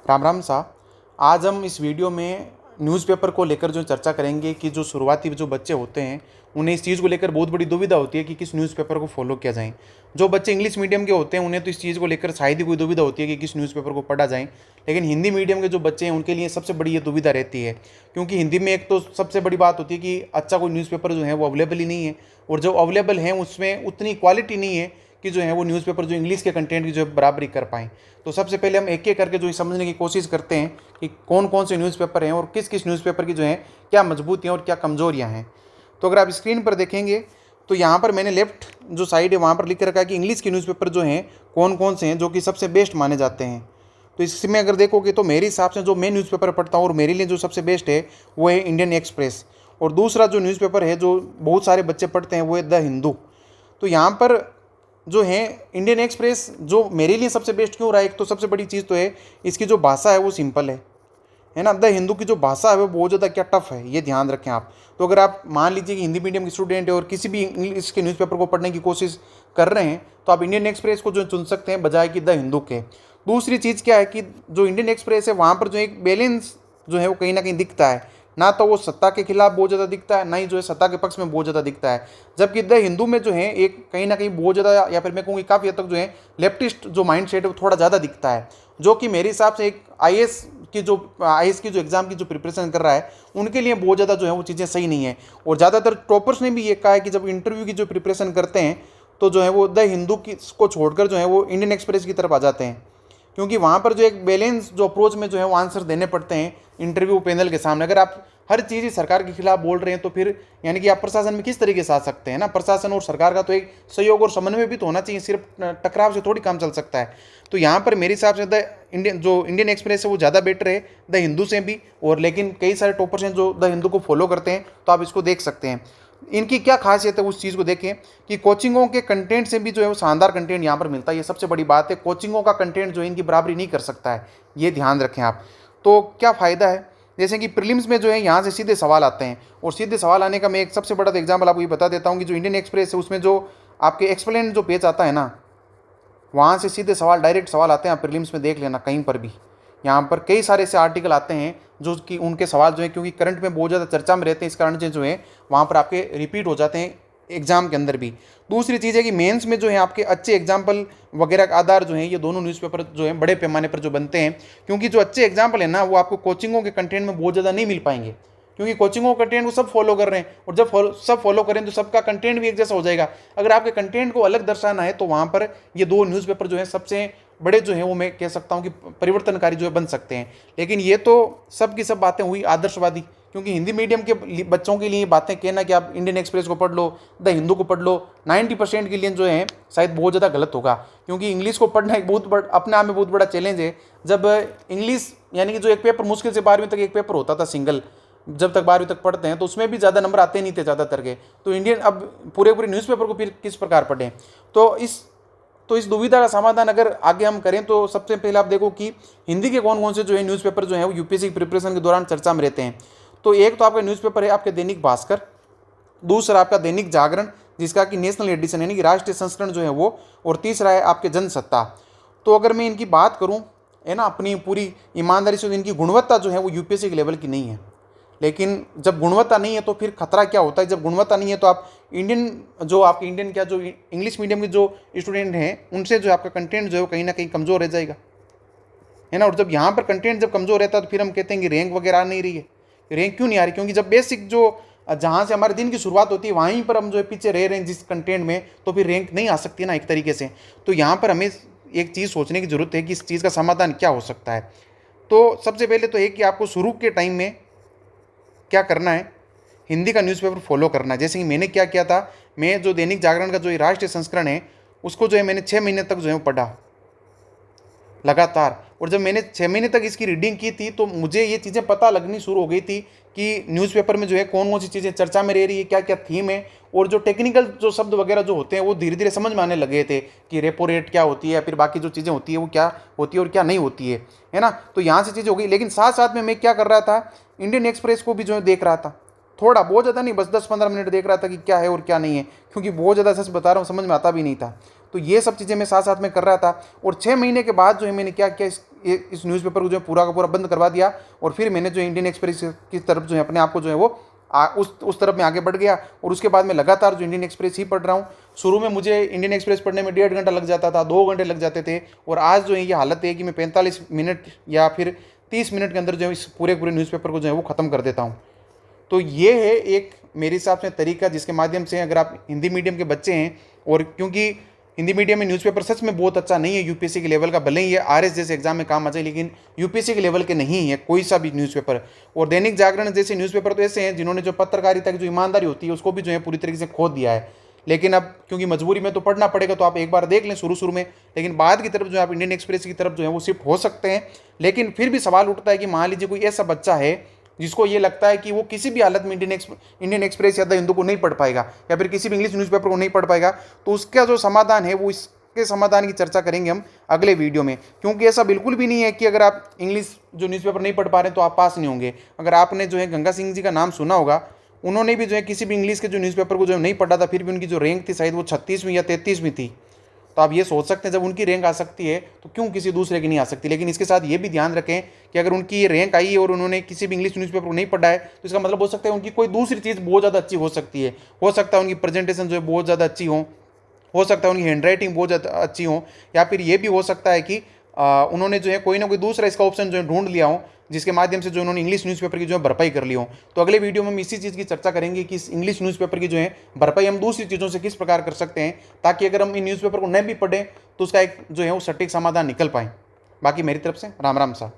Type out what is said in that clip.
राम राम सा। आज हम इस वीडियो में न्यूज़पेपर को लेकर जो चर्चा करेंगे कि जो शुरुआती जो बच्चे होते हैं उन्हें इस चीज़ को लेकर बहुत बड़ी दुविधा होती है कि किस न्यूज़पेपर को फॉलो किया जाए। जो बच्चे इंग्लिश मीडियम के होते हैं उन्हें तो इस चीज़ को लेकर शायद ही कोई दुविधा होती है कि किस न्यूज़पेपर को पढ़ा जाए, लेकिन हिंदी मीडियम के जो बच्चे हैं उनके लिए सबसे बड़ी ये दुविधा रहती है। क्योंकि हिंदी में एक तो सबसे बड़ी बात होती है कि अच्छा कोई न्यूज़पेपर जो है वो अवेलेबल ही नहीं है, और जो अवेलेबल है उसमें उतनी क्वालिटी नहीं है कि जो है वो न्यूज़पेपर जो इंग्लिश के कंटेंट की जो है बराबरी कर पाएँ। तो सबसे पहले हम एक एक करके जो समझने की कोशिश करते हैं कि कौन कौन से न्यूज़पेपर हैं और किस किस न्यूज़पेपर की जो है क्या मजबूतियाँ और क्या कमज़ोरियाँ हैं। तो अगर आप स्क्रीन पर देखेंगे तो यहाँ पर मैंने लेफ्ट जो साइड है वहाँ पर लिख रखा है कि इंग्लिश के न्यूज़पेपर जो हैं कौन कौन से हैं जो कि सबसे बेस्ट माने जाते हैं। तो इसमें अगर देखोगे तो मेरे हिसाब से जो मैं न्यूज़पेपर पढ़ता हूँ और मेरे लिए जो सबसे बेस्ट है वो है इंडियन एक्सप्रेस, और दूसरा जो न्यूज़पेपर है जो बहुत सारे बच्चे पढ़ते हैं वो है द हिंदू। तो यहाँ पर जो है इंडियन एक्सप्रेस जो मेरे लिए सबसे बेस्ट क्यों रहा है, एक तो सबसे बड़ी चीज़ तो है इसकी जो भाषा है वो सिंपल है ना। द हिंदू की जो भाषा है वो बहुत ज़्यादा क्या टफ है, ये ध्यान रखें आप। तो अगर आप मान लीजिए कि हिंदी मीडियम के स्टूडेंट है और किसी भी इंग्लिश के न्यूज़पेपर को पढ़ने की कोशिश कर रहे हैं तो आप इंडियन एक्सप्रेस को जो चुन सकते हैं बजाय कि द हिंदू के। दूसरी चीज़ क्या है कि जो इंडियन एक्सप्रेस है वहाँ पर जो एक बैलेंस जो है वो कहीं ना कहीं दिखता है, ना तो वो सत्ता के खिलाफ बहुत ज़्यादा दिखता है, ना ही जो है सत्ता के पक्ष में बहुत ज़्यादा दिखता है। जबकि द हिंदू में जो है एक कहीं ना कहीं बहुत ज़्यादा, या फिर मैं कहूँगी काफ़ी हद तक जो है लेफ्टिस्ट जो माइंड सेट है वो थोड़ा ज़्यादा दिखता है, जो कि मेरे हिसाब से एक आईएएस की जो एग्ज़ाम की जो प्रिपरेशन कर रहा है उनके लिए बहुत ज़्यादा जो है वो चीज़ें सही नहीं है। और ज़्यादातर टॉपर्स ने भी ये कहा है कि जब इंटरव्यू की जो प्रिपरेशन करते हैं तो जो है वो द हिंदू की को छोड़कर जो है वो इंडियन एक्सप्रेस की तरफ आ जाते हैं, क्योंकि वहाँ पर जो एक बैलेंस जो अप्रोच में जो है वो आंसर देने पड़ते हैं इंटरव्यू पैनल के सामने। अगर आप हर चीज़ ही सरकार के खिलाफ बोल रहे हैं तो फिर यानी कि आप प्रशासन में किस तरीके से आ सकते हैं ना। प्रशासन और सरकार का तो एक सहयोग और समन्वय भी तो होना चाहिए, सिर्फ टकराव से थोड़ी काम चल सकता है। तो यहाँ पर मेरे हिसाब से इंडियन एक्सप्रेस है वो ज़्यादा बेटर है द हिंदू से भी, और लेकिन कई सारे टॉपर्स हैं जो द हिंदू को फॉलो करते हैं, तो आप इसको देख सकते हैं। इनकी क्या खासियत है उस चीज़ को देखें कि कोचिंगों के कंटेंट से भी जो है वो शानदार कंटेंट यहाँ पर मिलता है। ये सबसे बड़ी बात है, कोचिंगों का कंटेंट जो है इनकी बराबरी नहीं कर सकता है, ये ध्यान रखें आप। तो क्या फ़ायदा है, जैसे कि प्रीलिम्स में जो है यहाँ से सीधे सवाल आते हैं, और सीधे सवाल आने का मैं एक सबसे बड़ा एग्जाम्पल आपको ये बता देता हूँ कि जो इंडियन एक्सप्रेस है उसमें जो आपके एक्सप्लेन जो पेज आता है ना, वहाँ से सीधे सवाल डायरेक्ट सवाल आते हैं। आप प्रीलिम्स में देख लेना कहीं पर भी, यहाँ पर कई सारे ऐसे आर्टिकल आते हैं जो कि उनके सवाल जो है क्योंकि करंट में बहुत ज़्यादा चर्चा में रहते हैं, इस कारण से जो है वहाँ पर आपके रिपीट हो जाते हैं एग्जाम के अंदर भी। दूसरी चीज़ है कि मेंस में जो है आपके अच्छे एग्जाम्पल वगैरह का आधार जो है ये दोनों न्यूज़पेपर जो है बड़े पैमाने पर जो बनते हैं, क्योंकि जो अच्छे एग्जाम्पल है ना वो आपको कोचिंगों के कंटेंट में बहुत ज़्यादा नहीं मिल पाएंगे, क्योंकि कोचिंगों का कंटेंट वो सब फॉलो कर रहे हैं, और जब सब फॉलो करें तो सबका कंटेंट भी एक जैसा हो जाएगा। अगर आपके कंटेंट को अलग दर्शाना है तो वहाँ पर ये दो न्यूज़पेपर जो है सबसे बड़े जो है वो मैं कह सकता हूँ कि परिवर्तनकारी जो है बन सकते हैं। लेकिन ये तो सब की सब बातें हुई आदर्शवादी, क्योंकि हिंदी मीडियम के बच्चों के लिए बातें कहना कि आप इंडियन एक्सप्रेस को पढ़ लो, द हिंदू को पढ़ लो, 90% के लिए जो है शायद बहुत ज़्यादा गलत होगा। क्योंकि इंग्लिश को पढ़ना एक बहुत बड़ा अपने आप में बहुत बड़ा चैलेंज है। जब इंग्लिश यानी कि जो एक पेपर मुश्किल से 12वीं तक एक पेपर होता था सिंगल, जब तक 12वीं तक पढ़ते हैं तो उसमें भी ज़्यादा नंबर आते नहीं थे ज़्यादातर के, तो इंडियन अब पूरे न्यूज़पेपर को फिर किस प्रकार पढ़ें। तो इस दुविधा का समाधान अगर आगे हम करें तो सबसे पहले आप देखो कि हिंदी के कौन कौन से जो है न्यूज़पेपर जो है वो यूपीएससी की प्रिपरेशन के दौरान चर्चा में रहते हैं। तो एक तो आपका न्यूज़पेपर है आपके दैनिक भास्कर, दूसरा आपका दैनिक जागरण जिसका कि नेशनल एडिशन यानी कि राष्ट्रीय संस्करण जो है वो, और तीसरा है आपके जनसत्ता। तो अगर मैं इनकी बात करूँ है ना अपनी पूरी ईमानदारी से, तो इनकी गुणवत्ता जो है वो यूपीएससी के लेवल की नहीं है। लेकिन जब गुणवत्ता नहीं है तो फिर खतरा क्या होता है, जब गुणवत्ता नहीं है तो आप जो इंग्लिश मीडियम के जो स्टूडेंट हैं उनसे जो आपका कंटेंट जो है कहीं ना कहीं कमज़ोर रह जाएगा, है ना। और जब यहाँ पर कंटेंट जब कमज़ोर रहता है तो फिर हम कहते हैं कि रैंक वगैरह आ नहीं रही है। रैंक क्यों नहीं आ रही, क्योंकि जब बेसिक जो जहाँ से हमारे दिन की शुरुआत होती है वहीं पर हम जो है पीछे रह रहे हैं जिस कंटेंट में, तो फिर रैंक नहीं आ सकती ना एक तरीके से। तो यहाँ पर हमें एक चीज़ सोचने की ज़रूरत है कि इस चीज़ का समाधान क्या हो सकता है। तो सबसे पहले तो एक कि आपको शुरू के टाइम में क्या करना है, हिंदी का न्यूज़पेपर फॉलो करना है। जैसे कि मैंने क्या किया था, मैं जो दैनिक जागरण का जो ये राष्ट्रीय संस्करण है उसको जो है मैंने 6 महीने तक जो है पढ़ा लगातार, और जब मैंने 6 महीने तक इसकी रीडिंग की थी तो मुझे ये चीज़ें पता लगनी शुरू हो गई थी कि न्यूज़पेपर में जो है कौन कौन सी चीज़ें चर्चा में रह रही है, क्या क्या थीम है, और जो टेक्निकल जो शब्द वगैरह जो होते हैं वो धीरे धीरे समझ में आने लगे थे कि रेपो रेट क्या होती है, या फिर बाकी जो चीज़ें होती है वो क्या होती है और क्या नहीं होती है ना। तो यहाँ से चीज़ हो गई। लेकिन साथ साथ में मैं क्या कर रहा था, इंडियन एक्सप्रेस को भी जो है देख रहा था, थोड़ा बहुत ज़्यादा नहीं, बस 10-15 मिनट देख रहा था कि क्या है और क्या नहीं है, क्योंकि बहुत ज़्यादा सच बता रहा हूँ समझ में आता भी नहीं था। तो ये सब चीज़ें मैं साथ साथ में कर रहा था। और 6 महीने के बाद जो है मैंने क्या किया, इस न्यूज़पेपर को जो है पूरा का पूरा बंद करवा दिया और फिर मैंने जो इंडियन एक्सप्रेस की तरफ जो है अपने आप को जो है वो उस तरफ में आगे बढ़ गया और उसके बाद मैं लगातार जो इंडियन एक्सप्रेस ही पढ़ रहा हूँ। शुरू में मुझे इंडियन एक्सप्रेस पढ़ने में 1.5 घंटा लग जाता था, 2 घंटे लग जाते थे और आज जो है ये हालत है कि मैं 45 मिनट या फिर 30 मिनट के अंदर जो है इस पूरे न्यूज़पेपर को जो है वो ख़त्म कर देता हूँ। तो ये है एक मेरे हिसाब से तरीका जिसके माध्यम से अगर आप हिंदी मीडियम के बच्चे हैं, और क्योंकि हिंदी मीडियम में न्यूज़पेपर सच में बहुत अच्छा नहीं है यूपीएससी के लेवल का, भले ही ये आरएस जैसे एग्जाम में काम आ जाए लेकिन यूपीएससी के लेवल के नहीं है कोई सा भी न्यूज़पेपर। और दैनिक जागरण जैसे न्यूज़पेपर तो ऐसे हैं जिन्होंने जो पत्रकारिता की जो ईमानदारी होती है उसको भी जो है पूरी तरीके से खो दिया है। लेकिन अब क्योंकि मजबूरी में तो पढ़ना पड़ेगा, तो आप एक बार देख लें शुरू में, लेकिन बाद की तरफ जो है आप इंडियन एक्सप्रेस की तरफ जो है वो शिफ्ट हो सकते हैं। लेकिन फिर भी सवाल उठता है कि मान लीजिए कोई ऐसा बच्चा है जिसको ये लगता है कि वो किसी भी हालत में इंडियन एक्सप्रेस या द हिंदू को नहीं पढ़ पाएगा या फिर किसी भी इंग्लिश न्यूज़पेपर को नहीं पढ़ पाएगा, तो उसका जो समाधान है वो इसके समाधान की चर्चा करेंगे हम अगले वीडियो में। क्योंकि ऐसा बिल्कुल भी नहीं है कि अगर आप इंग्लिश जो न्यूज़पेपर नहीं पढ़ पा रहे हैं तो आप पास नहीं होंगे। अगर आपने जो है गंगा सिंह जी का नाम सुना होगा, उन्होंने भी जो है किसी भी इंग्लिश के जो न्यूज़पेपर को जो नहीं पढ़ा था, फिर भी उनकी जो रैंक थी शायद वो 36वीं या 33वीं थी। तो आप ये सोच सकते हैं जब उनकी रैंक आ सकती है तो क्यों किसी दूसरे की नहीं आ सकती। लेकिन इसके साथ ये भी ध्यान रखें कि अगर उनकी ये रैंक आई है और उन्होंने किसी भी इंग्लिश न्यूज़पेपर को नहीं पढ़ा है तो इसका मतलब हो सकता है उनकी कोई दूसरी चीज़ बहुत ज़्यादा अच्छी हो सकती है। हो सकता है उनकी प्रेजेंटेशन जो है बहुत ज़्यादा अच्छी हो सकता है उनकी हैंडराइटिंग बहुत ज़्यादा अच्छी हो, या फिर ये भी हो सकता है कि उन्होंने जो है कोई ना कोई दूसरा इसका ऑप्शन जो है ढूंढ लिया हो जिसके माध्यम से जो उन्होंने इंग्लिश न्यूज़पेपर की जो है भरपाई कर ली हो। तो अगले वीडियो में हम इसी चीज़ की चर्चा करेंगे कि इस इंग्लिश न्यूज़पेपर की जो है भरपाई हम दूसरी चीज़ों से किस प्रकार कर सकते हैं, ताकि अगर हम इन न्यूज़पेपर को नहीं भी पढ़ें तो उसका एक जो है वो सटीक समाधान निकल पाए। बाकी मेरी तरफ से राम राम सा।